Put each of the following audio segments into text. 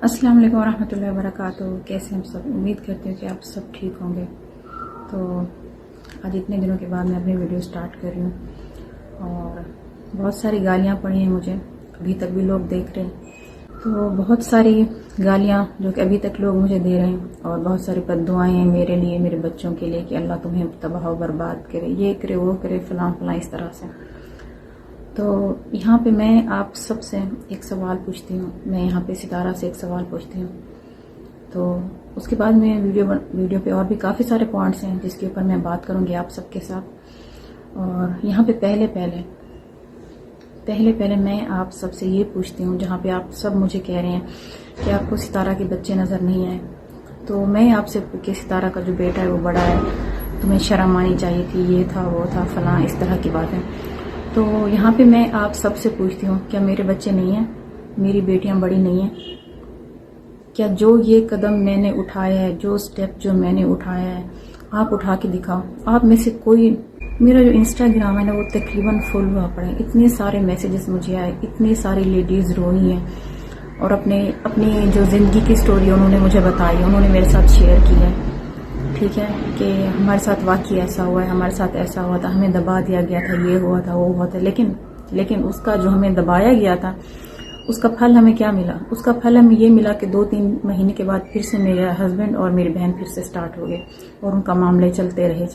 السلام علیکم ورحمۃ اللہ وبرکاتہ. کیسے ہم سب؟ امید کرتے ہیں کہ آپ سب ٹھیک ہوں گے. تو آج اتنے دنوں کے بعد میں اپنی ویڈیو سٹارٹ کر رہی ہوں اور بہت ساری گالیاں پڑی ہیں مجھے، ابھی تک بھی لوگ دیکھ رہے ہیں. تو بہت ساری گالیاں جو کہ ابھی تک لوگ مجھے دے رہے ہیں، اور بہت ساری بد دعائیں ہیں میرے لیے، میرے بچوں کے لیے کہ اللہ تمہیں تباہ و برباد کرے، یہ کرے وہ کرے، فلاں فلاں اس طرح سے. تو یہاں پہ میں آپ سب سے ایک سوال پوچھتی ہوں، میں یہاں پہ ستارہ سے ایک سوال پوچھتی ہوں. تو اس کے بعد میں ویڈیو پہ اور بھی کافی سارے پوائنٹس ہیں جس کے اوپر میں بات کروں گی آپ سب کے ساتھ. اور یہاں پہ پہلے میں آپ سب سے یہ پوچھتی ہوں، جہاں پہ آپ سب مجھے کہہ رہے ہیں کہ آپ کو ستارہ کے بچے نظر نہیں آئے، تو میں آپ سے کہ ستارہ کا جو بیٹا ہے وہ بڑا ہے، تمہیں شرم آنی چاہیے تھی، یہ تھا وہ تھا فلاں اس طرح کی بات ہے. تو یہاں پہ میں آپ سب سے پوچھتی ہوں، کیا میرے بچے نہیں ہیں؟ میری بیٹیاں بڑی نہیں ہیں؟ کیا جو یہ قدم میں نے اٹھایا ہے، جو سٹیپ جو میں نے اٹھایا ہے، آپ اٹھا کے دکھاؤ. آپ میں سے کوئی، میرا جو انسٹاگرام ہے نا وہ تقریباً فل ہوا پڑا ہے، اتنے سارے میسیجز مجھے آئے، اتنی ساری لیڈیز روئی ہیں اور اپنی جو زندگی کی سٹوری انہوں نے مجھے بتائی، انہوں نے میرے ساتھ شیئر کی ہے. ٹھیک ہے کہ ہمارے ساتھ واقعی ایسا ہوا ہے، ہمارے ساتھ ایسا ہوا تھا، ہمیں دبا دیا گیا تھا، یہ ہوا تھا وہ ہوا تھا، لیکن اس کا جو ہمیں دبایا گیا تھا اس کا پھل ہمیں کیا ملا؟ اس کا پھل ہمیں یہ ملا کہ 2-3 مہینے کے بعد پھر سے میرا ہسبینڈ اور میری بہن پھر سے سٹارٹ ہو گئے اور ان کا معاملے چلتے رہے.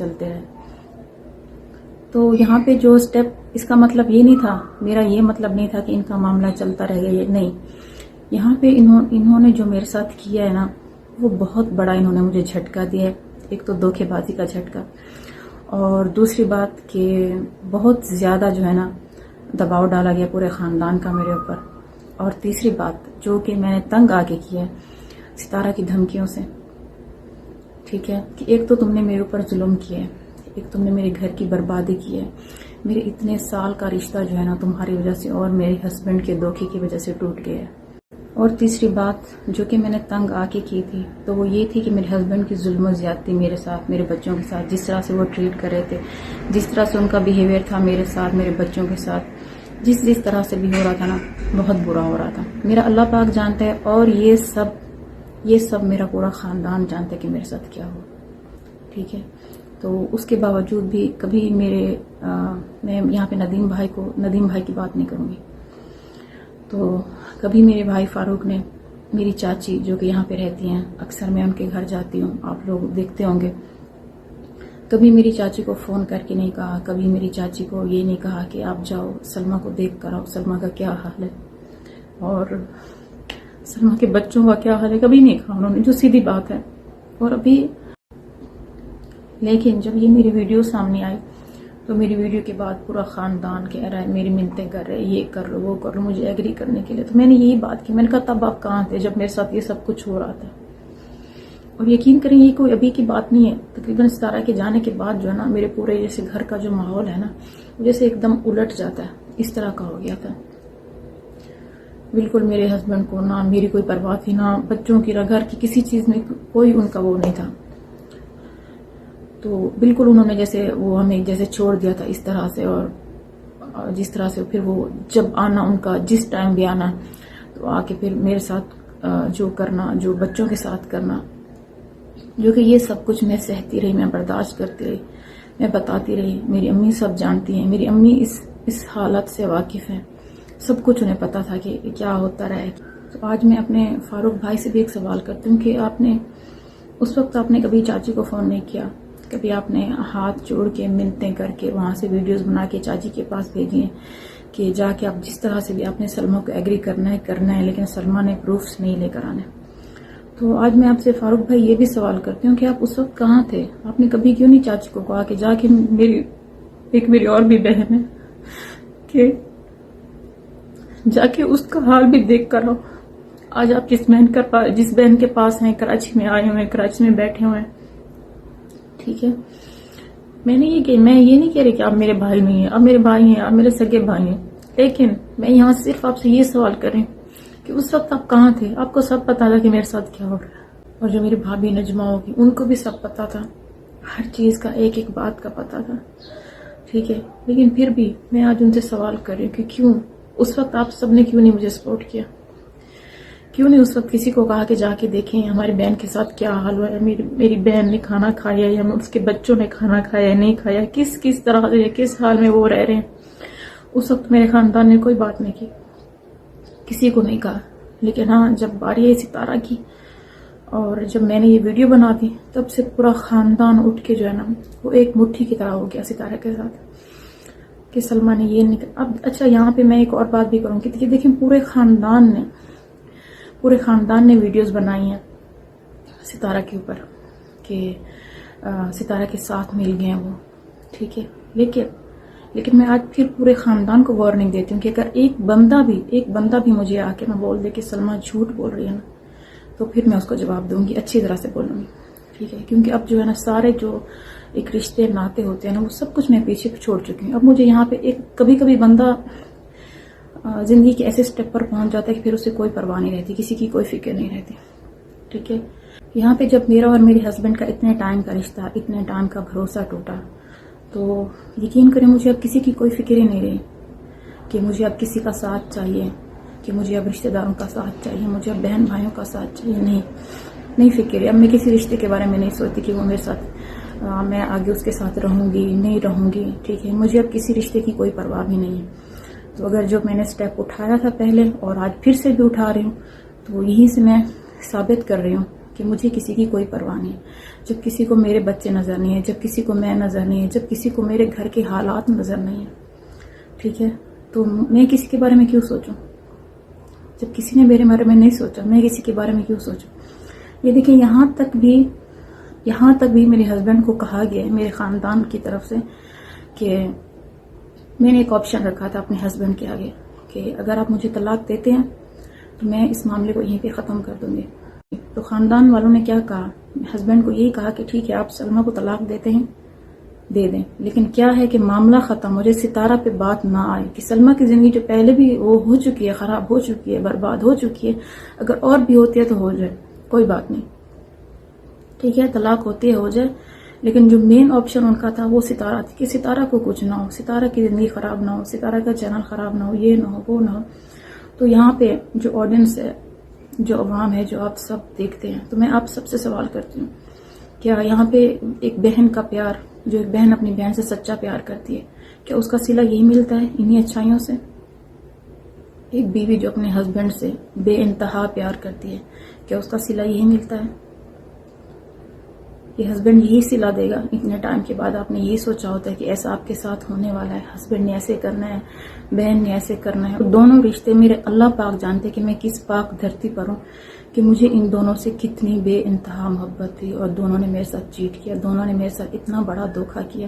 تو یہاں پہ جو سٹیپ، اس کا مطلب یہ نہیں تھا، میرا یہ مطلب نہیں تھا کہ ان کا معاملہ چلتا رہے گا، یہ نہیں. یہاں پہ انہوں نے جو میرے ساتھ کیا ہے نا وہ بہت بڑا انہوں نے مجھے جھٹکا دیا ہے. ایک تو دھوکے بازی کا جھٹکا، اور دوسری بات کہ بہت زیادہ جو ہے نا دباؤ ڈالا گیا پورے خاندان کا میرے اوپر. اور تیسری بات جو کہ میں نے تنگ آ کے کیا ہے ستارہ کی دھمکیوں سے. ٹھیک ہے کہ ایک تو تم نے میرے اوپر ظلم کیا ہے، ایک تم نے میرے گھر کی بربادی کی ہے، میرے اتنے سال کا رشتہ جو ہے نا تمہاری وجہ سے اور میرے ہسبینڈ کے دھوکے کی وجہ سے ٹوٹ گیا ہے. اور تیسری بات جو کہ میں نے تنگ آ کے کی تھی تو وہ یہ تھی کہ میرے ہسبینڈ کی ظلم و زیادتی میرے ساتھ، میرے بچوں کے ساتھ، جس طرح سے وہ ٹریٹ کر رہے تھے، جس طرح سے ان کا بیہیویئر تھا میرے ساتھ، میرے بچوں کے ساتھ، جس طرح سے بھی ہو رہا تھا نا بہت برا ہو رہا تھا. میرا اللہ پاک جانتا ہے اور یہ سب میرا پورا خاندان جانتا ہے کہ میرے ساتھ کیا ہوا. ٹھیک ہے. تو اس کے باوجود بھی کبھی میں یہاں پہ ندیم بھائی کی بات نہیں کروں گی. تو کبھی میرے بھائی فاروق نے، میری چاچی جو کہ یہاں پہ رہتی ہیں، اکثر میں ان کے گھر جاتی ہوں، آپ لوگ دیکھتے ہوں گے، کبھی میری چاچی کو فون کر کے نہیں کہا، کبھی میری چاچی کو یہ نہیں کہا کہ آپ جاؤ سلمہ کو دیکھ کر آؤ، سلمہ کا کیا حال ہے اور سلمہ کے بچوں کا کیا حال ہے، کبھی نہیں کہا انہوں نے، جو سیدھی بات ہے. اور لیکن جب یہ میری ویڈیو سامنے آئی تو میری ویڈیو کے بعد پورا خاندان کہہ رہا ہے، میری منتیں کر رہے، یہ کر لو وہ کر لو، مجھے ایگری کرنے کے لیے. تو میں نے یہی بات کی، میں نے کہا تب آپ کہاں تھے جب میرے ساتھ یہ سب کچھ ہو رہا تھا؟ اور یقین کریں یہ کوئی ابھی کی بات نہیں ہے، تقریباً ستارہ کے جانے کے بعد جو ہے نا میرے پورے جیسے گھر کا جو ماحول ہے نا جیسے ایک دم الٹ جاتا ہے، اس طرح کا ہو گیا تھا. بالکل میرے ہسبینڈ کو نہ میری کوئی پرواہ تھی، نہ بچوں کی، نہ گھر کی، کسی چیز میں کوئی ان کا وہ نہیں تھا. تو بالکل انہوں نے جیسے وہ ہمیں جیسے چھوڑ دیا تھا اس طرح سے. اور جس طرح سے پھر وہ جب آنا ان کا، جس ٹائم بھی آنا تو آ کے پھر میرے ساتھ جو کرنا، جو بچوں کے ساتھ کرنا، جو کہ یہ سب کچھ میں سہتی رہی، میں برداشت کرتی رہی، میں بتاتی رہی. میری امی سب جانتی ہیں، میری امی اس حالت سے واقف ہیں، سب کچھ انہیں پتا تھا کہ کیا ہوتا رہا ہے. تو آج میں اپنے فاروق بھائی سے بھی ایک سوال کرتی ہوں کہ اس وقت آپ نے کبھی چاچی کو فون نہیں کیا؟ کبھی آپ نے ہاتھ جوڑ کے منتیں کر کے وہاں سے ویڈیوز بنا کے چاچی کے پاس بھیجی ہیں کہ جا کے آپ جس طرح سے بھی آپ نے سلمہ کو ایگری کرنا ہے، لیکن سلمہ نے پروفس نہیں لے کر آنے. تو آج میں آپ سے فاروق بھائی یہ بھی سوال کرتی ہوں کہ آپ اس وقت کہاں تھے؟ آپ نے کبھی کیوں نہیں چاچی کو کہا کہ جا کے میری اور بھی بہن ہے کہ جا کے اس کا حال بھی دیکھ کر آؤ. آج آپ جس بہن کے پاس ہیں، کراچی میں آئے ہوئے ہیں، کراچی میں بیٹھے ہوئے ہیں. ٹھیک ہے. میں یہ نہیں کہہ رہی کہ آپ میرے بھائی نہیں ہیں، آپ میرے بھائی ہیں، آپ میرے سگے بھائی ہیں، لیکن میں یہاں صرف آپ سے یہ سوال کر رہی ہوں کہ اس وقت آپ کہاں تھے؟ آپ کو سب پتا تھا کہ میرے ساتھ کیا ہو رہا ہے، اور جو میری بھابھی نجمہ ہوگی ان کو بھی سب پتا تھا، ہر چیز کا، ایک ایک بات کا پتا تھا. ٹھیک ہے. لیکن پھر بھی میں آج ان سے سوال کر رہی ہوں کہ کیوں اس وقت آپ سب نے کیوں نہیں مجھے سپورٹ کیا؟ کیوں نہیں اس وقت کسی کو کہا کہ جا کے دیکھیں ہماری بہن کے ساتھ کیا حال ہوا ہے، میری بہن نے کھانا کھایا یا اس کے بچوں نے کھانا کھایا یا نہیں کھایا، کس طرح سے کس حال میں وہ رہ رہے ہیں۔ اس وقت میرے خاندان نے کوئی بات نہیں کی، کسی کو نہیں کہا، لیکن ہاں جب باری ہے ستارہ کی اور جب میں نے یہ ویڈیو بنا دی تب سے پورا خاندان اٹھ کے جو ہے نا وہ ایک مٹھی کی طرح ہو گیا ستارہ کے ساتھ کہ سلمہ نے یہ نہیں۔ اب اچھا یہاں پہ میں ایک اور بات بھی کروں کہ دیکھیں پورے خاندان نے ویڈیوز بنائی ہیں ستارہ کے اوپر کہ ستارہ کے ساتھ مل گئے ہیں وہ، ٹھیک ہے، لیکن میں آج پھر پورے خاندان کو وارننگ دیتی ہوں کہ اگر ایک بندہ بھی مجھے آ کے نہ بول دے کہ سلمہ جھوٹ بول رہی ہے نا، تو پھر میں اس کو جواب دوں گی، اچھی طرح سے بولوں گی، ٹھیک ہے، کیونکہ اب جو ہے نا سارے جو ایک رشتے ناتے ہوتے ہیں نا وہ سب کچھ میں پیچھے چھوڑ چکی ہوں۔ اب مجھے یہاں پہ کبھی بندہ زندگی کے ایسے سٹیپ پر پہنچ جاتا ہے کہ پھر اسے کوئی پرواہ نہیں رہتی، کسی کی کوئی فکر نہیں رہتی، ٹھیک ہے۔ یہاں پہ جب میرا اور میرے ہسبینڈ کا اتنے ٹائم کا رشتہ، اتنے ٹائم کا بھروسہ ٹوٹا، تو یقین کریں مجھے اب کسی کی کوئی فکر ہی نہیں رہی کہ مجھے اب کسی کا ساتھ چاہیے، کہ مجھے اب رشتہ داروں کا ساتھ چاہیے، مجھے اب بہن بھائیوں کا ساتھ چاہیے، نہیں فکر ہے۔ اب میں کسی رشتے کے بارے میں نہیں سوچتی کہ وہ میرے ساتھ میں آگے اس کے ساتھ رہوں گی نہیں رہوں گی، ٹھیک ہے، مجھے اب کسی رشتے کی کوئی پرواہ بھی نہیں ہے۔ تو اگر جو میں نے سٹیپ اٹھایا تھا پہلے اور آج پھر سے بھی اٹھا رہی ہوں تو یہیں سے میں ثابت کر رہی ہوں کہ مجھے کسی کی کوئی پرواہ نہیں ہے۔ جب کسی کو میرے بچے نظر نہیں ہیں، جب کسی کو میں نظر نہیں ہے، جب کسی کو میرے گھر کے حالات نظر نہیں ہیں، ٹھیک ہے، تو میں کسی کے بارے میں کیوں سوچوں؟ جب کسی نے میرے بارے میں نہیں سوچا، میں کسی کے بارے میں کیوں سوچوں؟ یہ دیکھیں یہاں تک بھی میرے ہسبینڈ کو کہا گیا ہے میرے خاندان کی طرف سے کہ میں نے ایک آپشن رکھا تھا اپنے ہسبینڈ کے آگے کہ اگر آپ مجھے طلاق دیتے ہیں تو میں اس معاملے کو یہیں پہ ختم کر دوں گی۔ تو خاندان والوں نے کیا کہا، ہسبینڈ کو یہی کہا کہ ٹھیک ہے آپ سلمہ کو طلاق دیتے ہیں دے دیں، لیکن کیا ہے کہ معاملہ ختم ہو جائے، ستارہ پہ بات نہ آئے کہ سلمہ کی زندگی جو پہلے بھی وہ ہو چکی ہے، خراب ہو چکی ہے، برباد ہو چکی ہے، اگر اور بھی ہوتی ہے تو ہو جائے، کوئی بات نہیں، ٹھیک ہے، طلاق ہوتی ہے ہو جائے، لیکن جو مین آپشن ان کا تھا وہ ستارہ تھی کہ ستارہ کو کچھ نہ ہو، ستارہ کی زندگی خراب نہ ہو، ستارہ کا چینل خراب نہ ہو، یہ نہ ہو وہ نہ ہو۔ تو یہاں پہ جو آڈینس ہے، جو عوام ہے، جو آپ سب دیکھتے ہیں، تو میں آپ سب سے سوال کرتی ہوں کیا یہاں پہ ایک بہن کا پیار، جو ایک بہن اپنی بہن سے سچا پیار کرتی ہے، کیا اس کا صلہ یہی ملتا ہے انہی اچھائیوں سے؟ ایک بیوی جو اپنے ہسبینڈ سے بے انتہا پیار کرتی ہے، کیا اس کا صلہ یہی ملتا ہے؟ یہ ہسبینڈ یہی صلہ دے گا؟ اتنے ٹائم کے بعد آپ نے یہی سوچا ہوتا ہے کہ ایسا آپ کے ساتھ ہونے والا ہے، ہسبینڈ نے ایسے کرنا ہے، بہن نے ایسے کرنا ہے۔ دونوں رشتے میرے اللہ پاک جانتے کہ میں کس پاک دھرتی پر ہوں کہ مجھے ان دونوں سے کتنی بے انتہا محبت تھی، اور دونوں نے میرے ساتھ چیٹ کیا، دونوں نے میرے ساتھ اتنا بڑا دھوکہ کیا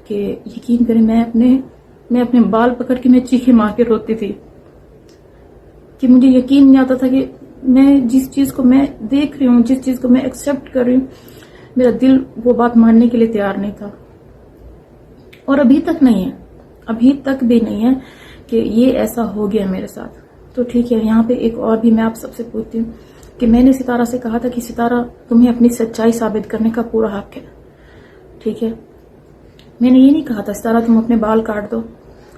کہ یقین کریں میں اپنے بال پکڑ کے میں چیخے مار کے روتی تھی کہ مجھے یقین نہیں آتا تھا کہ میں جس چیز کو میں دیکھ رہی ہوں، جس چیز کو میں ایکسیپٹ کر رہی ہوں، میرا دل وہ بات ماننے کے لیے تیار نہیں تھا، اور ابھی تک نہیں ہے، ابھی تک بھی نہیں ہے کہ یہ ایسا ہو گیا میرے ساتھ۔ تو ٹھیک ہے، یہاں پہ ایک اور بھی میں آپ سب سے پوچھتی ہوں کہ میں نے ستارہ سے کہا تھا کہ ستارہ تمہیں اپنی سچائی ثابت کرنے کا پورا حق ہے، ٹھیک ہے، میں نے یہ نہیں کہا تھا ستارہ تم اپنے بال کاٹ دو،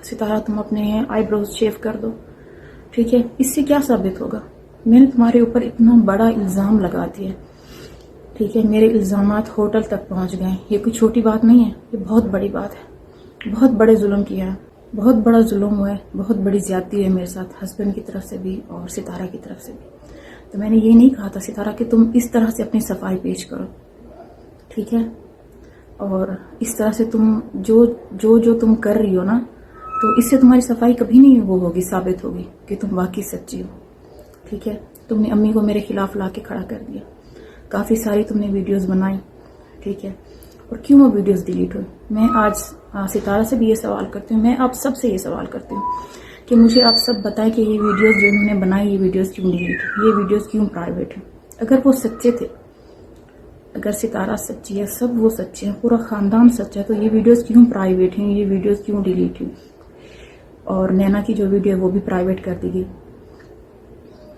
ستارہ تم اپنے آئی بروز شیو کر دو، ٹھیک ہے، اس سے کیا ثابت ہوگا؟ میں نے تمہارے اوپر اتنا بڑا الزام لگا دیا، ٹھیک ہے، میرے الزامات ہوٹل تک پہنچ گئے، یہ کوئی چھوٹی بات نہیں ہے، یہ بہت بڑی بات ہے، بہت بڑے ظلم کیا ہے، بہت بڑا ظلم ہوا ہے، بہت بڑی زیادتی ہے میرے ساتھ، ہسبینڈ کی طرف سے بھی اور ستارہ کی طرف سے بھی۔ تو میں نے یہ نہیں کہا تھا ستارہ کہ تم اس طرح سے اپنی صفائی پیش کرو، ٹھیک ہے، اور اس طرح سے تم جو تم کر رہی ہو نا، تو اس سے تمہاری صفائی کبھی نہیں وہ ہوگی، ثابت ہوگی کہ تم واقعی سچی ہو، ٹھیک ہے۔ تم نے امی کو میرے خلاف لا کے کھڑا کر دیا، کافی ساری تم نے ویڈیوز بنائی، ٹھیک ہے، اور کیوں وہ ویڈیوز ڈیلیٹ ہوئی؟ میں آج ستارہ سے بھی یہ سوال کرتی ہوں، میں آپ سب سے یہ سوال کرتی ہوں کہ مجھے آپ سب بتائیں کہ یہ ویڈیوز جو انہوں نے بنائی، یہ ویڈیوز کیوں ڈیلیٹ ہوئی، یہ ویڈیوز کیوں پرائیویٹ ہیں؟ اگر وہ سچے تھے، اگر ستارہ سچی ہے، سب وہ سچے ہیں، پورا خاندان سچا ہے، تو یہ ویڈیوز کیوں پرائیویٹ ہیں، یہ ویڈیوز کیوں ڈیلیٹ ہوئی؟ اور نینا کی جو ویڈیو ہے وہ بھی پرائیویٹ کر دی گئی۔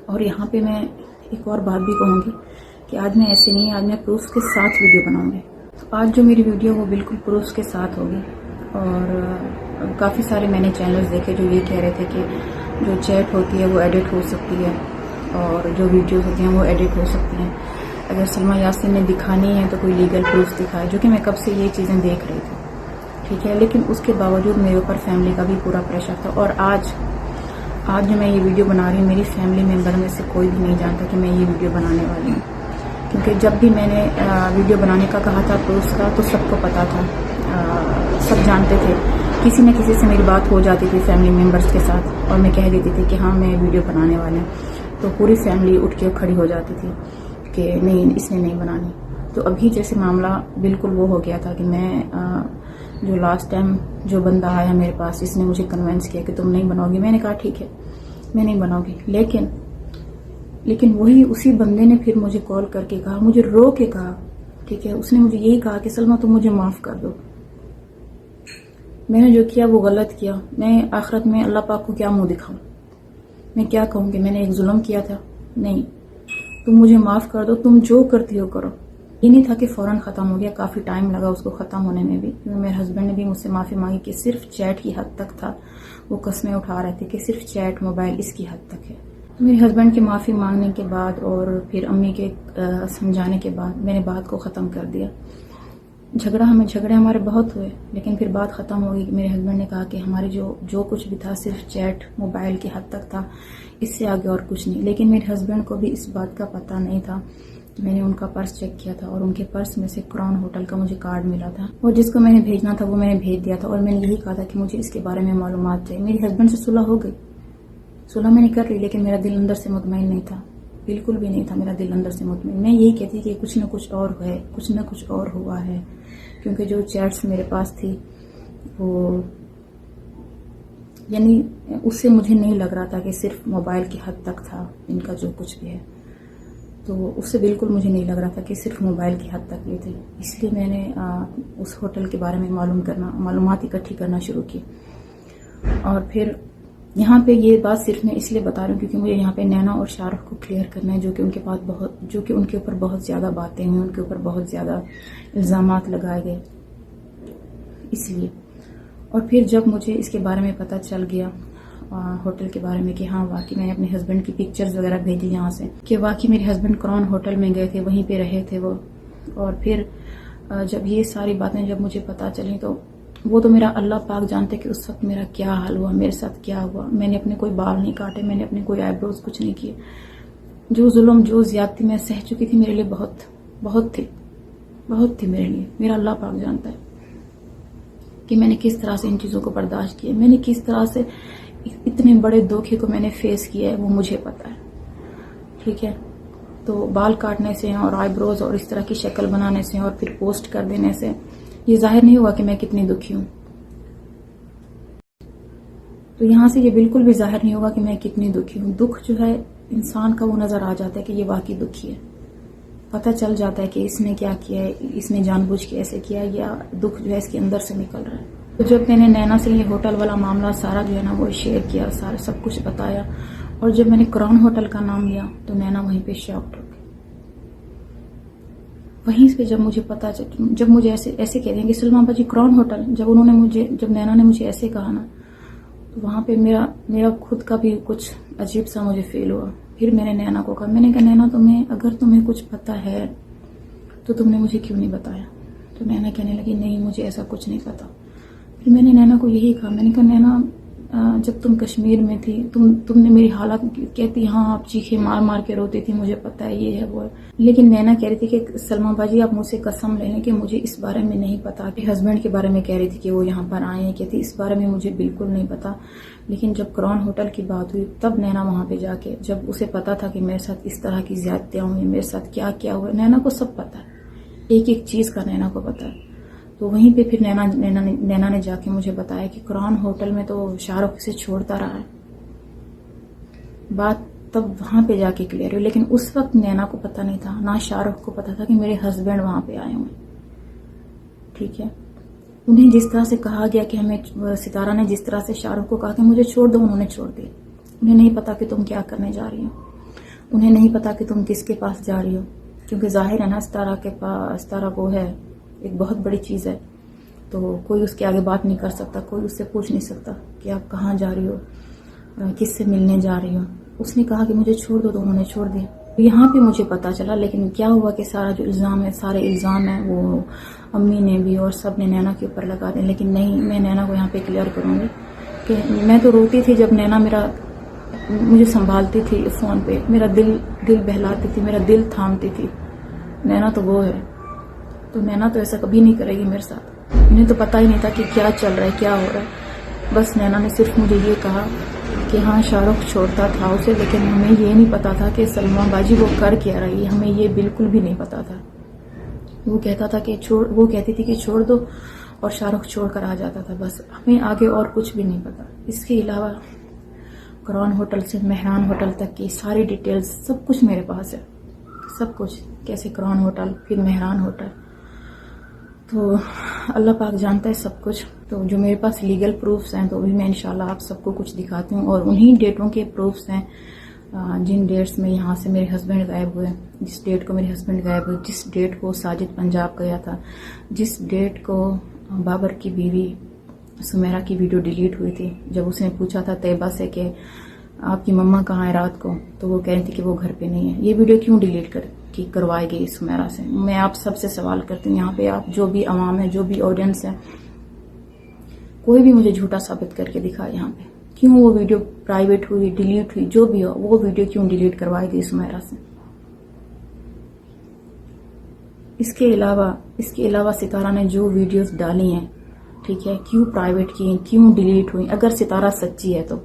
اور یہاں پہ میں ایک اور بات بھی کہوں گی کہ آج میں ایسے نہیں، آج میں پروف کے ساتھ ویڈیو بناؤں گی۔ آج جو میری ویڈیو وہ بالکل پروف کے ساتھ ہوگی، اور کافی سارے میں نے چینلز دیکھے جو یہ کہہ رہے تھے کہ جو چیٹ ہوتی ہے وہ ایڈٹ ہو سکتی ہے، اور جو ویڈیوز ہوتی ہیں وہ ایڈٹ ہو سکتی ہیں. اگر سلمیٰ یاسین نے دکھانی ہے تو کوئی لیگل پروف دکھائے, جو کہ میں کب سے یہ چیزیں دیکھ رہی تھی. ٹھیک ہے, لیکن اس کے باوجود میرے اوپر فیملی کا بھی پورا پریشر تھا. اور آج جو میں یہ ویڈیو بنا رہی ہوں, میری فیملی ممبر میں سے کوئی بھی نہیں جانتا کہ میں یہ ویڈیو بنانے والی ہوں. کیونکہ جب بھی میں نے ویڈیو بنانے کا کہا تھا تو اس کا تو سب کو پتا تھا, سب جانتے تھے. کسی نہ کسی سے میری بات ہو جاتی تھی فیملی ممبرس کے ساتھ, اور میں کہہ دیتی تھی کہ ہاں میں ویڈیو بنانے والے ہیں, تو پوری فیملی اٹھ کے کھڑی ہو جاتی تھی کہ نہیں, اس نے نہیں بنانی. تو ابھی جیسے معاملہ بالکل وہ ہو گیا تھا کہ میں جو لاسٹ ٹائم جو بندہ آیا میرے پاس, اس نے مجھے کنونس کیا کہ تم نہیں بناؤ گی. میں نے کہا ٹھیک ہے میں نہیں بناؤں گی, لیکن وہی اسی بندے نے پھر مجھے کال کر کے کہا, مجھے رو کے کہا, ٹھیک ہے, اس نے مجھے یہی کہا کہ سلمیٰ تم مجھے معاف کر دو. میں نے جو کیا وہ غلط کیا. میں آخرت میں اللہ پاک کو کیا منہ دکھاؤں, میں کیا کہوں کہ میں نے ایک ظلم کیا تھا؟ نہیں, تم مجھے معاف کر دو, تم جو کرتی ہو کرو. یہ نہیں تھا کہ فوراً ختم ہو گیا, کافی ٹائم لگا اس کو ختم ہونے میں بھی. میرے ہسبینڈ نے بھی مجھ سے معافی مانگی کہ صرف چیٹ کی حد تک تھا, وہ قسمیں اٹھا رہے تھے کہ صرف چیٹ موبائل اس کی حد تک ہے. میرے ہسبینڈ کے معافی مانگنے کے بعد اور پھر امی کے سمجھانے کے بعد میں نے بات کو ختم کر دیا. جھگڑے ہمارے بہت ہوئے, لیکن پھر بات ختم ہوگی. میرے ہسبینڈ نے کہا کہ ہمارے جو کچھ بھی تھا صرف چیٹ موبائل کی حد تک تھا, اس سے آگے اور کچھ نہیں. لیکن میرے ہسبینڈ کو بھی اس بات کا پتہ نہیں تھا. میں نے ان کا پرس چیک کیا تھا اور ان کے پرس میں سے کراؤن ہوٹل کا مجھے کارڈ ملا تھا, اور جس کو میں نے بھیجنا تھا وہ میں نے بھیج دیا تھا. اور میں نے یہی کہا تھا کہ مجھے اس کے بارے میں معلومات چاہیے. میری ہسبینڈ سے صلح ہو گئی, صلح میں نے کر لی, لیکن میرا دل اندر سے مطمئن نہیں تھا, بالکل بھی نہیں تھا میرا دل اندر سے مطمئن. میں یہی کہتی کہ کچھ نہ کچھ اور ہے, کچھ نہ کچھ اور ہوا ہے. کیونکہ جو چیٹس میرے پاس تھی وہ یعنی اس سے مجھے نہیں لگ رہا تھا کہ صرف موبائل کی حد تک تھا ان کا جو کچھ بھی ہے. تو اس سے بالکل مجھے نہیں لگ رہا تھا کہ صرف موبائل کی حد تک یہ تھی. اس لیے میں نے اس ہوٹل کے بارے میں معلومات اکٹھی کرنا شروع کی. اور پھر یہاں پہ یہ بات صرف میں اس لیے بتا رہی ہوں کیونکہ مجھے یہاں پہ نینا اور شاہ رخ کو کلیئر کرنا ہے, جو کہ ان کے اوپر بہت زیادہ باتیں ہوئی, ان کے اوپر بہت زیادہ الزامات لگائے گئے, اس لیے. اور پھر جب مجھے اس کے بارے میں پتہ چل گیا ہوٹل کے بارے میں کہ ہاں واقعی میں نے اپنے ہسبینڈ کی پکچرز وغیرہ بھیجی یہاں سے کہ واقعی میرے ہسبینڈ کراؤن ہوٹل میں گئے تھے, وہیں پہ رہے تھے وہ. اور پھر جب یہ ساری باتیں جب مجھے پتہ چلیں تو وہ تو میرا اللہ پاک جانتے کہ اس وقت میرا کیا حال ہوا, میرے ساتھ کیا ہوا. میں نے اپنے کوئی بال نہیں کاٹے, میں نے اپنے کوئی آئی بروز کچھ نہیں کیے. جو ظلم جو زیادتی میں سہ چکی تھی میرے لیے بہت تھی میرے لیے. میرا اللہ پاک جانتا ہے کہ میں نے کس طرح سے ان چیزوں کو برداشت کیا, میں نے کس طرح سے اتنے بڑے دھوکے کو میں نے فیس کیا ہے, وہ مجھے پتا ہے. ٹھیک ہے, تو بال کاٹنے سے اور آئی بروز اور اس طرح کی شکل بنانے سے اور پھر پوسٹ کر دینے سے یہ ظاہر نہیں ہوا کہ میں کتنی دکھی ہوں. تو یہاں سے یہ بالکل بھی ظاہر نہیں ہوگا کہ میں کتنی دکھی ہوں. دکھ جو ہے انسان کا وہ نظر آ جاتا ہے کہ یہ واقعی دکھی ہے, پتہ چل جاتا ہے کہ اس نے کیا کیا ہے, اس نے جان بوجھ کے ایسے کیا, یا دکھ جو ہے اس کے اندر سے نکل رہا ہے. تو جب میں نے نینا سے یہ ہوٹل والا معاملہ سارا جو ہے نا وہ شیئر کیا, سارا سب کچھ بتایا, اور جب میں نے کراؤن ہوٹل کا نام لیا تو نینا وہیں پہ شاکڈ ہو گئی. وہیں پہ جب مجھے پتا جب مجھے ایسے کہہ دیں کہ سلمیٰ باجی کراؤن ہوٹل, جب نینا نے مجھے ایسے کہا نا, تو وہاں پہ میرا خود کا بھی کچھ عجیب سا مجھے فیل ہوا. پھر میں نے نینا کو کہا, میں نے کہا نینا اگر تمہیں کچھ پتا ہے تو تم نے مجھے کیوں نہیں بتایا. تو نینا کہنے لگی نہیں مجھے ایسا کچھ نہیں پتا. پھر میں نے نینا کو یہی کہا, میں نے کہا نینا جب تم کشمیر میں تھی تم نے میری حالت کہتی ہاں آپ چیخے مار کے روتی تھی, مجھے پتا ہے یہ ہے وہ ہے. لیکن نینا کہہ رہی تھی کہ سلمیٰ باجی آپ مجھ سے قسم لے لیں کہ مجھے اس بارے میں نہیں پتا. کہ ہسبینڈ کے بارے میں کہہ رہی تھی کہ وہ یہاں پر آئے ہیں, کہتی اس بارے میں مجھے بالکل نہیں پتا. لیکن جب کراؤن ہوٹل کی بات ہوئی تب نینا وہاں پہ جا کے, جب اسے پتا تھا کہ میرے ساتھ اس طرح کی زیادتیاں ہوئی, میرے ساتھ کیا کیا ہوا, نینا کو سب پتا ہے, ایک ایک چیز کا نینا کو پتا ہے. تو وہیں پہ پھر نینا نے جا کے مجھے بتایا کہ کراؤن ہوٹل میں تو شاہ رخ سے چھوڑتا رہا ہے. بات تب وہاں پہ جا کے کلیئر ہوئی. لیکن اس وقت نینا کو پتا نہیں تھا, نہ شاہ رخ کو پتا تھا کہ میرے ہسبینڈ وہاں پہ آئے ہوئے. ٹھیک ہے, انہیں جس طرح سے کہا گیا کہ ہمیں ستارہ نے جس طرح سے شاہ رخ کو کہا کہ مجھے چھوڑ دو, انہوں نے چھوڑ دیا. انہیں نہیں پتا کہ تم کیا کرنے جا رہی ہو, انہیں نہیں پتا کہ تم کس کے پاس جا رہی ہو. کیونکہ ظاہر ہے نا ستارہ کے پاس, ستارہ وہ ہے ایک بہت بڑی چیز ہے, تو کوئی اس کے آگے بات نہیں کر سکتا, کوئی اس سے پوچھ نہیں سکتا کہ آپ کہاں جا رہی ہو, کس سے ملنے جا رہی ہو. اس نے کہا کہ مجھے چھوڑ دو، تو انہوں نے چھوڑ دیا. یہاں پہ مجھے پتا چلا، لیکن کیا ہوا کہ سارا جو الزام ہے، سارے الزام ہیں وہ امی نے بھی اور سب نے نینا کے اوپر لگا دیں. لیکن نہیں، میں نینا کو یہاں پہ کلیئر کروں گی کہ میں تو روتی تھی جب نینا مجھے سنبھالتی تھی فون پہ، میرا دل بہلاتی تھی، میرا دل تھامتی تھی. نینا تو وہ ہے، تو نینا تو ایسا کبھی نہیں کرے گی میرے ساتھ. انہیں تو پتہ ہی نہیں تھا کہ کیا چل رہا ہے، کیا ہو رہا ہے. بس نینا نے صرف مجھے یہ کہا کہ ہاں شاہ رخ چھوڑتا تھا اسے، لیکن ہمیں یہ نہیں پتا تھا کہ سلمیٰ باجی وہ کر کیا رہی ہے. ہمیں یہ بالکل بھی نہیں پتا تھا. وہ کہتا تھا کہ وہ کہتی تھی کہ چھوڑ دو، اور شاہ رخ چھوڑ کر آ جاتا تھا. بس ہمیں آگے اور کچھ بھی نہیں پتا. اس کے علاوہ کرون ہوٹل سے مہران ہوٹل تک کی ساری ڈیٹیلز سب کچھ میرے پاس ہے، سب کچھ، کیسے کرون ہوٹل پھر مہران ہوٹل. تو اللہ پاک جانتا ہے سب کچھ. تو جو میرے پاس لیگل پروفز ہیں تو بھی میں انشاءاللہ آپ سب کو کچھ دکھاتی ہوں. اور انہی ڈیٹوں کے پروفز ہیں جن ڈیٹس میں یہاں سے میرے ہسبینڈ غائب ہوئے، جس ڈیٹ کو میرے ہسبینڈ غائب ہوئے، جس ڈیٹ کو ساجد پنجاب گیا تھا، جس ڈیٹ کو بابر کی بیوی سمیرہ کی ویڈیو ڈیلیٹ ہوئی تھی. جب اس نے پوچھا تھا طیبہ سے کہ آپ کی مما کہاں ہے رات کو، تو وہ کہہ رہی تھی کہ وہ گھر پہ نہیں ہے. یہ ویڈیو کیوں ڈیلیٹ کروائی گئی سمیرہ سے؟ میں آپ سب سے سوال کرتی ہوں. یہاں پہ آپ جو بھی عوام ہے، جو بھی آڈینس ہے، کوئی بھی مجھے جھوٹا ثابت کر کے دکھائے. یہاں پہ کیوں وہ ویڈیو پرائیویٹ ہوئی، ڈیلیٹ ہوئی، جو بھی ہو، وہ ویڈیو کیوں ڈیلیٹ کروائی گئی سمیرہ سے؟ اس کے علاوہ ستارہ نے جو ویڈیوز ڈالی ہیں، ٹھیک ہے، کیوں پرائیویٹ کی، کیوں ڈیلیٹ ہوئی؟ اگر ستارہ سچی ہے تو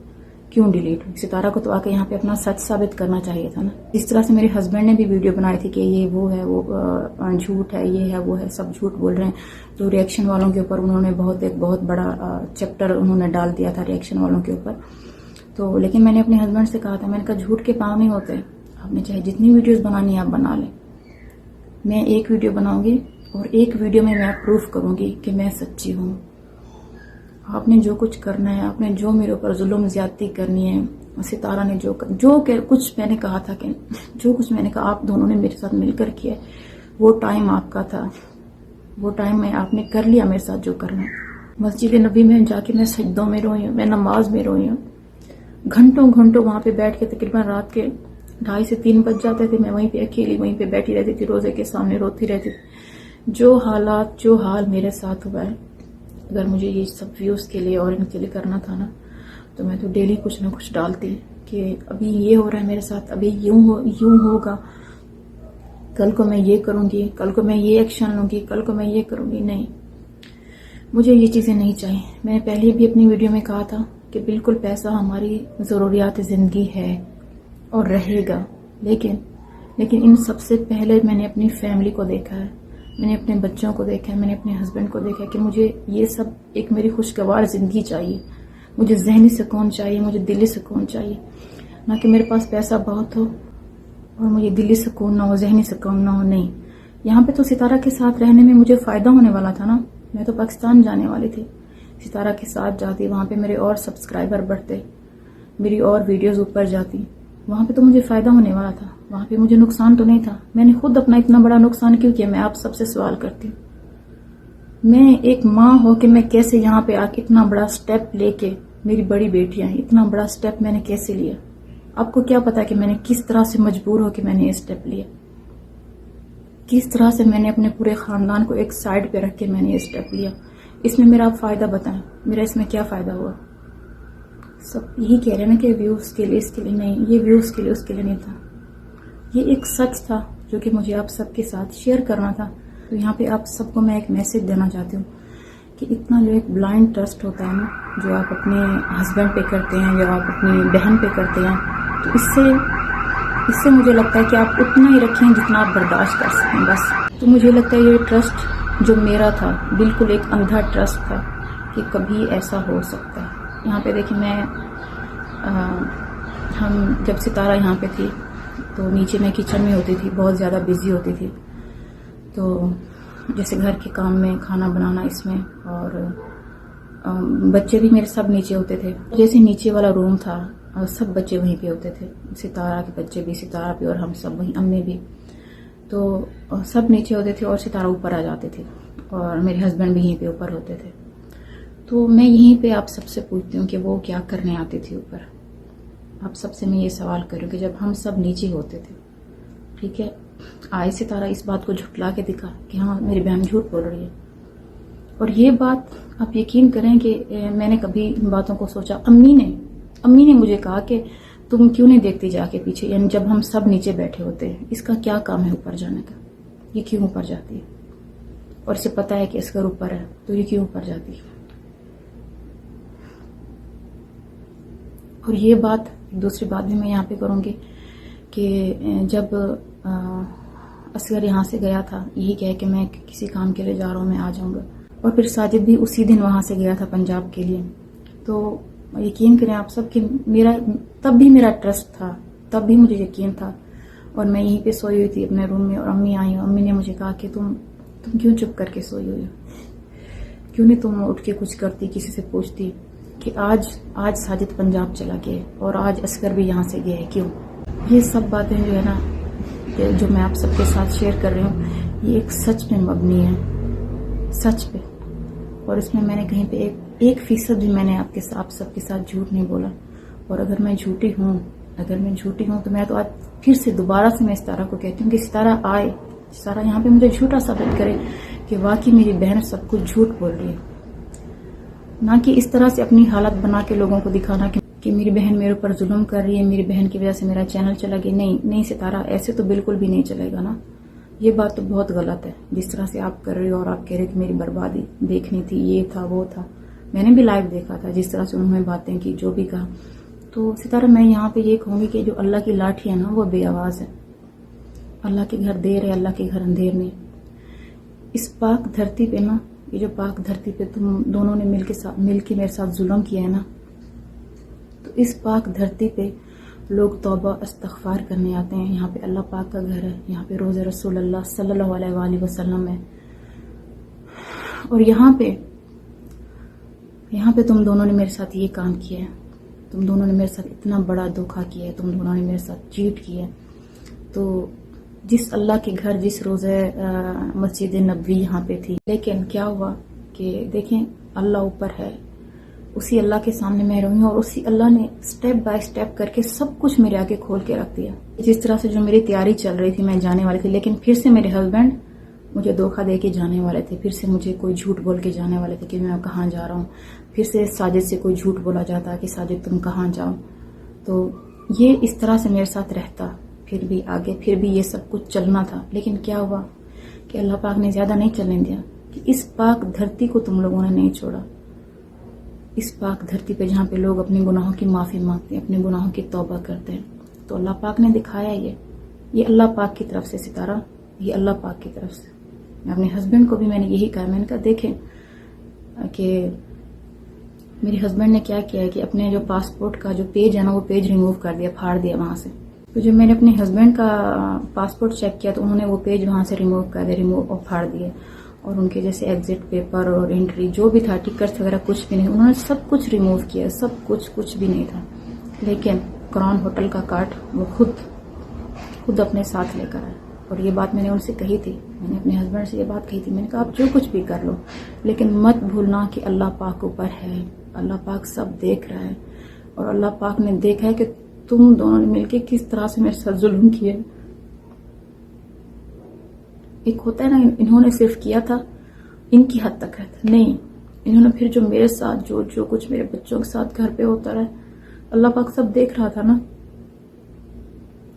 کیوں ڈیلیٹ ہوئی؟ ستارہ کو تو آ کے یہاں پہ اپنا سچ ثابت کرنا چاہیے تھا نا. اس طرح سے میرے ہسبینڈ نے بھی ویڈیو بنائی تھی کہ یہ وہ ہے، وہ جھوٹ ہے، یہ ہے، وہ ہے، سب جھوٹ بول رہے ہیں. تو ریئیکشن والوں کے اوپر انہوں نے ایک بہت بڑا چیپٹر انہوں نے ڈال دیا تھا ریئیکشن والوں کے اوپر. تو لیکن میں نے اپنے ہسبینڈ سے کہا تھا، میں نے کہا جھوٹ کے پاؤں نہیں ہوتے، آپ نے چاہے جتنی ویڈیوز بنانی ہے آپ بنا لیں. میں ایک ویڈیو بناؤں گی اور ایک ویڈیو میں پروف کروں گی کہ میں سچی ہوں. آپ نے جو کچھ کرنا ہے، آپ نے جو میرے اوپر ظلم زیادتی کرنی ہے، ستارہ نے جو کچھ میں نے کہا تھا، کہ جو کچھ میں نے کہا آپ دونوں نے میرے ساتھ مل کر کیا، وہ ٹائم آپ کا تھا، وہ ٹائم میں آپ نے کر لیا میرے ساتھ جو کرنا ہے. مسجد نبی میں جا کے میں سجدوں میں روئی ہوں، میں نماز میں روئی ہوں، گھنٹوں وہاں پہ بیٹھ کے، تقریباً رات کے 2:30 سے 3 بج جاتے تھے. میں وہیں پہ اکیلی وہیں پہ بیٹھی رہتی تھی، روزے کے سامنے روتی رہتی تھی. جو حال میرے ساتھ ہوا ہے، اگر مجھے یہ سب ویوز کے لیے اور ان کے لیے کرنا تھا نا، تو میں تو ڈیلی کچھ نہ کچھ ڈالتی کہ ابھی یہ ہو رہا ہے میرے ساتھ، ابھی یوں ہوگا، کل کو میں یہ کروں گی، کل کو میں یہ ایکشن لوں گی، کل کو میں یہ کروں گی. نہیں، مجھے یہ چیزیں نہیں چاہیے. میں نے پہلے بھی اپنی ویڈیو میں کہا تھا کہ بالکل پیسہ ہماری ضروریات زندگی ہے اور رہے گا، لیکن ان سب سے پہلے میں نے اپنی فیملی کو دیکھا ہے، میں نے اپنے بچوں کو دیکھا ہے، میں نے اپنے ہسبینڈ کو دیکھا ہے کہ مجھے یہ سب ایک میری خوشگوار زندگی چاہیے. مجھے ذہنی سکون چاہیے، مجھے دلی سکون چاہیے، نہ کہ میرے پاس پیسہ بہت ہو اور مجھے دلی سکون نہ ہو، ذہنی سکون نہ ہو. نہیں، یہاں پہ تو ستارہ کے ساتھ رہنے میں مجھے فائدہ ہونے والا تھا نا. میں تو پاکستان جانے والی تھی، ستارہ کے ساتھ جاتی، وہاں پہ میرے اور سبسکرائبر بڑھتے، میری اور ویڈیوز اوپر جاتی. وہاں پہ تو مجھے فائدہ ہونے والا تھا، وہاں پہ مجھے نقصان تو نہیں تھا. میں نے خود اپنا اتنا بڑا نقصان کیوں کیا؟ میں آپ سب سے سوال کرتی ہوں. میں ایک ماں ہو کے میں کیسے یہاں پہ آ کے اتنا بڑا سٹیپ لے کے، میری بڑی بیٹیاں ہیں، اتنا بڑا سٹیپ میں نے کیسے لیا؟ آپ کو کیا پتا کہ میں نے کس طرح سے مجبور ہو کے میں نے یہ سٹیپ لیا، کس طرح سے میں نے اپنے پورے خاندان کو ایک سائڈ پہ رکھ کے میں نے یہ سٹیپ لیا. اس میں میرا آپ فائدہ بتائیں، میرا اس میں کیا فائدہ ہوا؟ سب یہی کہہ رہے ہیں نا کہ ویوز کے لیے، اس کے لیے نہیں، یہ ویوز کے لیے، اس کے لیے نہیں تھا. یہ ایک سچ تھا جو کہ مجھے آپ سب کے ساتھ شیئر کرنا تھا. تو یہاں پہ آپ سب کو میں ایک میسج دینا چاہتی ہوں کہ اتنا جو ایک بلائنڈ ٹرسٹ ہوتا ہے نا، جو آپ اپنے ہسبینڈ پہ کرتے ہیں یا آپ اپنی بہن پہ کرتے ہیں، تو اس سے مجھے لگتا ہے کہ آپ اتنا ہی رکھیں جتنا آپ برداشت کر سکیں بس. تو مجھے لگتا ہے یہ ٹرسٹ جو میرا تھا بالکل ایک اندھا ٹرسٹ تھا کہ کبھی ایسا ہو سکتا ہے. یہاں پہ دیکھیں، ہم جب ستارہ یہاں پہ تھی تو نیچے میں کچن میں ہوتی تھی، بہت زیادہ بزی ہوتی تھی. تو جیسے گھر کے کام میں، کھانا بنانا، اس میں، اور بچے بھی میرے سب نیچے ہوتے تھے. جیسے نیچے والا روم تھا، سب بچے وہیں پہ ہوتے تھے، ستارہ کے بچے بھی، ستارہ بھی، اور ہم سب وہیں، امی بھی. تو سب نیچے ہوتے تھے اور ستارہ اوپر آ جاتے تھے، اور میرے ہسبینڈ بھی یہیں پہ اوپر ہوتے تھے. تو میں یہیں پہ آپ سب سے پوچھتی ہوں کہ وہ کیا کرنے آتی تھی اوپر؟ آپ سب سے میں یہ سوال کروں کہ جب ہم سب نیچے ہوتے تھے، ٹھیک ہے، آئے ستارہ اس بات کو جھٹلا کے دکھا کہ ہاں میری بہن جھوٹ بول رہی ہے. اور یہ بات آپ یقین کریں کہ میں نے کبھی ان باتوں کو سوچا. امی نے مجھے کہا کہ تم کیوں نہیں دیکھتی جا کے پیچھے، یعنی جب ہم سب نیچے بیٹھے ہوتے ہیں اس کا کیا کام ہے اوپر جانے کا، یہ کیوں اوپر جاتی ہے، اور اسے پتا ہے کہ اصغر اوپر ہے تو یہ کیوں اوپر جاتی ہے. اور یہ بات دوسری بات بھی میں یہاں پہ کروں گی کہ جب اصغر یہاں سے گیا تھا یہی کہہ کہ میں کسی کام کے لیے جا رہا ہوں، میں آ جاؤں گا، اور پھر ساجد بھی اسی دن وہاں سے گیا تھا پنجاب کے لیے. تو یقین کریں آپ سب کہ تب بھی میرا ٹرسٹ تھا، تب بھی مجھے یقین تھا، اور میں یہیں پہ سوئی ہوئی تھی اپنے روم میں، اور امی آئی، امی نے مجھے کہا کہ تم کیوں چپ کر کے سوئی ہوئی ہو، کیوں نہیں تم اٹھ کے کچھ کرتی، کسی سے پوچھتی کہ آج ساجد پنجاب چلا گیا اور آج اصغر بھی یہاں سے گیا ہے، کیوں. یہ سب باتیں جو ہے نا جو میں آپ سب کے ساتھ شیئر کر رہی ہوں یہ ایک سچ پہ مبنی ہے، سچ پہ، اور اس میں میں نے کہیں پہ 1% بھی میں نے آپ سب کے ساتھ جھوٹ نہیں بولا. اور اگر میں جھوٹی ہوں تو میں تو آج پھر سے دوبارہ سے میں ستارہ کو کہتی ہوں کہ ستارہ آئے، ستارہ یہاں پہ مجھے جھوٹا ثابت کرے کہ واقعی میری بہن سب کچھ جھوٹ بول رہی ہے، نہ کہ اس طرح سے اپنی حالت بنا کے لوگوں کو دکھانا کہ میری بہن میرے اوپر ظلم کر رہی ہے، میری بہن کی وجہ سے میرا چینل چلا گیا. نہیں ستارہ، ایسے تو بالکل بھی نہیں چلے گا نا. یہ بات تو بہت غلط ہے جس طرح سے آپ کر رہے ہو، اور آپ کہہ رہے کہ میری بربادی دیکھنی تھی، یہ تھا وہ تھا. میں نے بھی لائیو دیکھا تھا جس طرح سے انہوں نے باتیں کی، جو بھی کہا. تو ستارہ میں یہاں پہ یہ کہوں گی کہ جو اللہ کی لاٹھی ہے نا وہ بے آواز ہے. اللہ کے گھر دیر ہے، اللہ کے گھر اندھیر نہیں. اس پاک دھرتی پہ نا، یہ جو پاک دھرتی پہ تم دونوں نے مل کے میرے ساتھ ظلم کیا ہے نا، تو اس پاک دھرتی پہ لوگ توبہ استغفار کرنے آتے ہیں. یہاں پہ اللہ پاک کا گھر ہے، یہاں پہ روضہ رسول اللہ صلی اللہ علیہ وآلہ وسلم ہے. اور یہاں پہ تم دونوں نے میرے ساتھ یہ کام کیا ہے، تم دونوں نے میرے ساتھ اتنا بڑا دھوکہ کیا ہے، تم دونوں نے میرے ساتھ چیٹ کیا ہے. تو جس اللہ کے گھر، جس روزہ مسجد نبوی یہاں پہ تھی، لیکن کیا ہوا کہ دیکھیں اللہ اوپر ہے، اسی اللہ کے سامنے میں رہی ہوں، اور اسی اللہ نے سٹیپ بائی سٹیپ کر کے سب کچھ میرے آگے کھول کے رکھ دیا. جس طرح سے جو میری تیاری چل رہی تھی، میں جانے والی تھی، لیکن پھر سے میرے ہسبینڈ مجھے دھوکہ دے کے جانے والے تھے، پھر سے مجھے کوئی جھوٹ بول کے جانے والے تھے کہ میں کہاں جا رہا ہوں. پھر سے ساجد سے کوئی جھوٹ بولا جاتا کہ ساجد تم کہاں جاؤ. تو یہ اس طرح سے میرے ساتھ رہتا، پھر بھی آگے پھر بھی یہ سب کچھ چلنا تھا. لیکن کیا ہوا کہ اللہ پاک نے زیادہ نہیں چلنے دیا، کہ اس پاک دھرتی کو تم لوگوں نے نہیں چھوڑا. اس پاک دھرتی پہ جہاں پہ لوگ اپنے گناہوں کی معافی مانگتے ہیں، اپنے گناہوں کی توبہ کرتے ہیں، تو اللہ پاک نے دکھایا یہ اللہ پاک کی طرف سے ستارہ، یہ اللہ پاک کی طرف سے. میں اپنے ہسبینڈ کو بھی میں نے یہی کہا، میں نے کہا دیکھیں کہ میرے ہسبینڈ نے کیا کیا ہے کہ اپنے جو پاسپورٹ کا جو پیج ہے نا وہ پیج ریموو کر دیا، پھاڑ دیا وہاں سے. تو جب میں نے اپنے ہسبینڈ کا پاسپورٹ چیک کیا تو انہوں نے وہ پیج وہاں سے ریموو کر دیا، اور پھاڑ دیے. اور ان کے جیسے ایگزٹ پیپر اور انٹری جو بھی تھا، ٹکٹس وغیرہ کچھ بھی نہیں، انہوں نے سب کچھ ریموو کیا، سب کچھ بھی نہیں تھا. لیکن کراؤن ہوٹل کا کارڈ وہ خود اپنے ساتھ لے کر آئے. اور یہ بات میں نے ان سے کہی تھی، میں نے اپنے ہسبینڈ سے یہ بات کہی تھی، میں نے کہا آپ جو کچھ بھی کر لو لیکن مت بھولنا کہ اللہ پاک اوپر ہے، اللہ پاک سب دیکھ رہا ہے. اور اللہ پاک نے دیکھا ہے کہ تم دونوں نے مل کے کس طرح سے میرے ساتھ ظلم کیا. ایک ہوتا ہے نا، انہوں نے صرف کیا تھا ان کی حد تک رہتا، نہیں انہوں نے پھر جو میرے ساتھ جو کچھ میرے بچوں کے ساتھ گھر پہ ہوتا رہا، اللہ پاک سب دیکھ رہا تھا نا.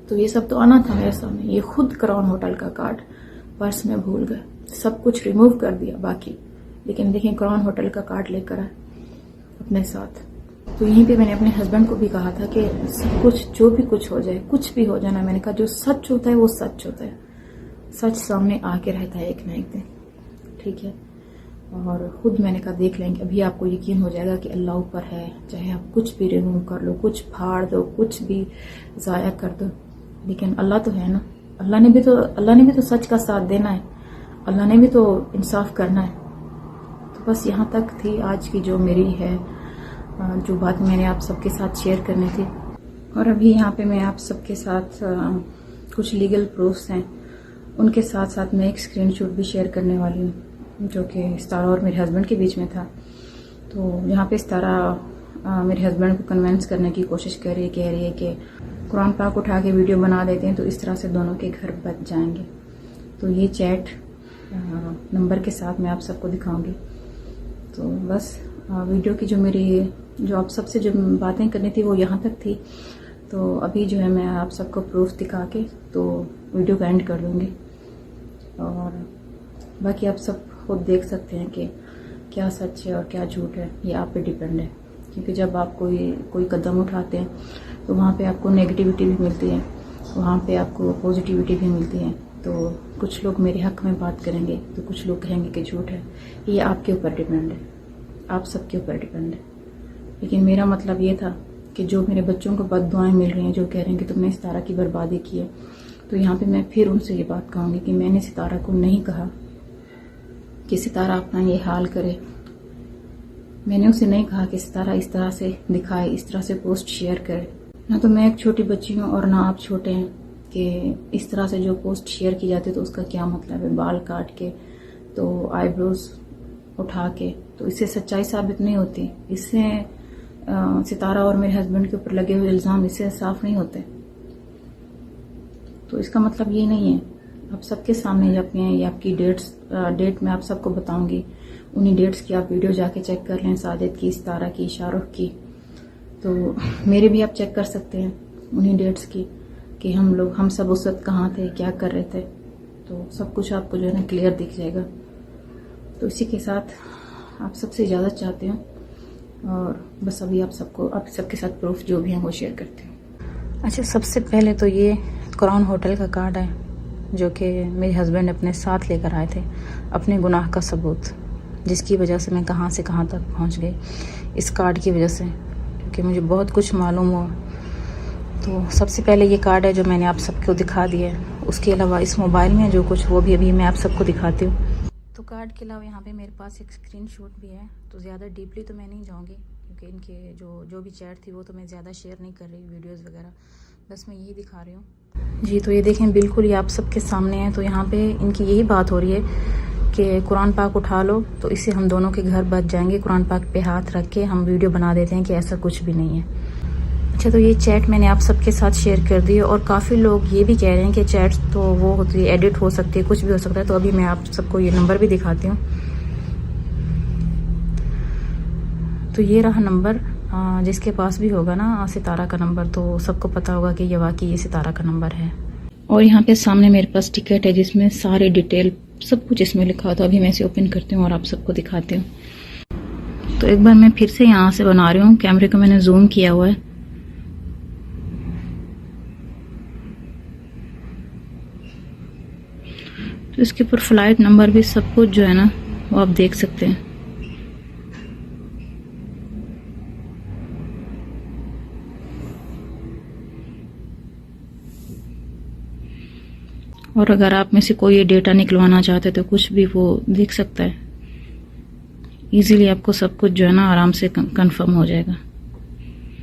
تو یہ سب تو آنا تھا میرے سامنے. یہ خود کراؤن ہوٹل کا کارڈ پرس میں بھول گئے، سب کچھ ریموو کر دیا باقی، لیکن دیکھیں کراؤن ہوٹل کا کارڈ لے کر آئے اپنے ساتھ. تو یہیں پہ میں نے اپنے ہسبینڈ کو بھی کہا تھا کہ سب کچھ جو بھی کچھ ہو جائے، کچھ بھی ہو جانا، میں نے کہا جو سچ ہوتا ہے وہ سچ ہوتا ہے، سچ سامنے آ کے رہتا ہے ایک نہ ایک دن، ٹھیک ہے. اور خود میں نے کہا دیکھ لیں گے، ابھی آپ کو یقین ہو جائے گا کہ اللہ اوپر ہے. چاہے آپ کچھ بھی ریموو کر لو، کچھ پھاڑ دو، کچھ بھی ضائع کر دو، لیکن اللہ تو ہے نا. اللہ نے بھی تو سچ کا ساتھ دینا ہے، اللہ نے بھی تو انصاف کرنا ہے. تو بس یہاں تک تھی آج کی جو میری ہے، جو بات میں نے آپ سب کے ساتھ شیئر کرنی تھی. اور ابھی یہاں پہ میں آپ سب کے ساتھ کچھ لیگل پروفس ہیں، ان کے ساتھ ساتھ میں ایک اسکرین شاٹ بھی شیئر کرنے والی ہوں جو کہ ستارہ اور میرے ہسبینڈ کے بیچ میں تھا. تو یہاں پہ ستارہ میرے ہسبینڈ کو کنونس کرنے کی کوشش کر رہی ہے، کہہ رہی ہے کہ قرآن پاک اٹھا کے ویڈیو بنا دیتے ہیں تو اس طرح سے دونوں کے گھر بچ جائیں گے. تو یہ چیٹ نمبر کے ساتھ میں آپ سب کو دکھاؤں گی. تو بس ویڈیو کی جو آپ سب سے جو باتیں کرنی تھی وہ یہاں تک تھی. تو ابھی جو ہے میں آپ سب کو پروف دکھا کے تو ویڈیو کا اینڈ کر دوں گی، اور باقی آپ سب خود دیکھ سکتے ہیں کہ کیا سچ ہے اور کیا جھوٹ ہے. یہ آپ پہ ڈیپینڈ ہے، کیونکہ جب آپ کوئی قدم اٹھاتے ہیں تو وہاں پہ آپ کو نیگیٹیوٹی بھی ملتی ہے، وہاں پہ آپ کو پازیٹیوٹی بھی ملتی ہے. تو کچھ لوگ میرے حق میں بات کریں گے تو کچھ لوگ کہیں گے کہ جھوٹ ہے. یہ آپ کے اوپر ڈیپینڈ ہے، آپ سب کے اوپر ڈیپینڈ ہے. لیکن میرا مطلب یہ تھا کہ جو میرے بچوں کو بد دعائیں مل رہی ہیں، جو کہہ رہے ہیں کہ تم نے ستارہ کی بربادی کی ہے، تو یہاں پہ میں پھر ان سے یہ بات کہوں گی کہ میں نے ستارہ کو نہیں کہا کہ ستارہ اپنا یہ حال کرے. میں نے اسے نہیں کہا کہ ستارہ اس طرح سے دکھائے، اس طرح سے پوسٹ شیئر کرے. نہ تو میں ایک چھوٹی بچی ہوں اور نہ آپ چھوٹے ہیں کہ اس طرح سے جو پوسٹ شیئر کی جاتی ہے تو اس کا کیا مطلب ہے. بال کاٹ کے تو آئی بروز اٹھا کے تو اس سے سچائی ثابت نہیں ہوتی. اس سے ستارہ اور میرے ہسبینڈ کے اوپر لگے ہوئے الزام اس سے صاف نہیں ہوتے. تو اس کا مطلب یہ نہیں ہے. آپ سب کے سامنے یہ آپ کی ڈیٹ میں آپ سب کو بتاؤں گی. انہی ڈیٹس کی آپ ویڈیو جا کے چیک کر لیں، ساجد کی، ستارہ کی، شاہ رخ کی. تو میرے بھی آپ چیک کر سکتے ہیں انہی ڈیٹس کی کہ ہم سب اس وقت کہاں تھے، کیا کر رہے تھے. تو سب کچھ آپ کو جو ہے نا کلیئر دکھ جائے گا. تو اسی کے ساتھ آپ سب سے اجازت چاہتے ہوں، اور بس ابھی آپ سب کے ساتھ پروف جو بھی ہیں وہ شیئر کرتے ہیں. اچھا، سب سے پہلے تو یہ کراؤن ہوٹل کا کارڈ ہے جو کہ میرے ہسبینڈ اپنے ساتھ لے کر آئے تھے، اپنے گناہ کا ثبوت، جس کی وجہ سے میں کہاں سے کہاں تک پہنچ گئی اس کارڈ کی وجہ سے، کیونکہ مجھے بہت کچھ معلوم ہوا. تو سب سے پہلے یہ کارڈ ہے جو میں نے آپ سب کو دکھا دیا ہے. اس کے علاوہ اس موبائل میں جو کچھ وہ بھی ابھی میں آپ سب کو دکھاتی ہوں. تو کارڈ کے علاوہ یہاں پہ میرے پاس ایک اسکرین شاٹ بھی ہے. تو زیادہ ڈیپلی تو میں نہیں جاؤں گی، کیونکہ ان کے جو بھی چیٹ تھی وہ تو میں زیادہ شیئر نہیں کر رہی، ویڈیوز وغیرہ بس میں یہی دکھا رہی ہوں. جی تو یہ دیکھیں، بالکل یہ آپ سب کے سامنے ہے. تو یہاں پہ ان کی یہی بات ہو رہی ہے کہ قرآن پاک اٹھا لو تو اس سے ہم دونوں کے گھر بچ جائیں گے. قرآن پاک پہ ہاتھ رکھ کے ہم ویڈیو بنا دیتے ہیں کہ ایسا کچھ بھی نہیں ہے. اچھا، تو یہ چیٹ میں نے آپ سب کے ساتھ شیئر کر دی، اور کافی لوگ یہ بھی کہہ رہے ہیں کہ چیٹ تو وہ ہوتی ہے، ایڈٹ ہو سکتی ہے، کچھ بھی ہو سکتا ہے. تو ابھی میں آپ سب کو یہ نمبر بھی دکھاتی ہوں. تو یہ رہا نمبر. جس کے پاس بھی ہوگا نا ستارہ کا نمبر تو سب کو پتا ہوگا کہ یہ واقعی یہ ستارہ کا نمبر ہے. اور یہاں پہ سامنے میرے پاس ٹکٹ ہے جس میں سارے ڈیٹیل سب کچھ اس میں لکھا. تو ابھی میں اسے اوپن کرتی ہوں اور آپ سب کو دکھاتی ہوں. تو ایک بار میں پھر سے یہاں سے بنا رہی ہوں، کیمرے کو میں نے زوم کیا ہوا ہے. تو اس کے اوپر فلائٹ نمبر بھی سب کچھ جو ہے نا وہ آپ دیکھ سکتے ہیں. اور اگر آپ میں سے کوئی یہ ڈیٹا نکلوانا چاہتے تو کچھ بھی وہ دیکھ سکتا ہے. ایزیلی آپ کو سب کچھ جو ہے نا آرام سے کنفرم ہو جائے گا.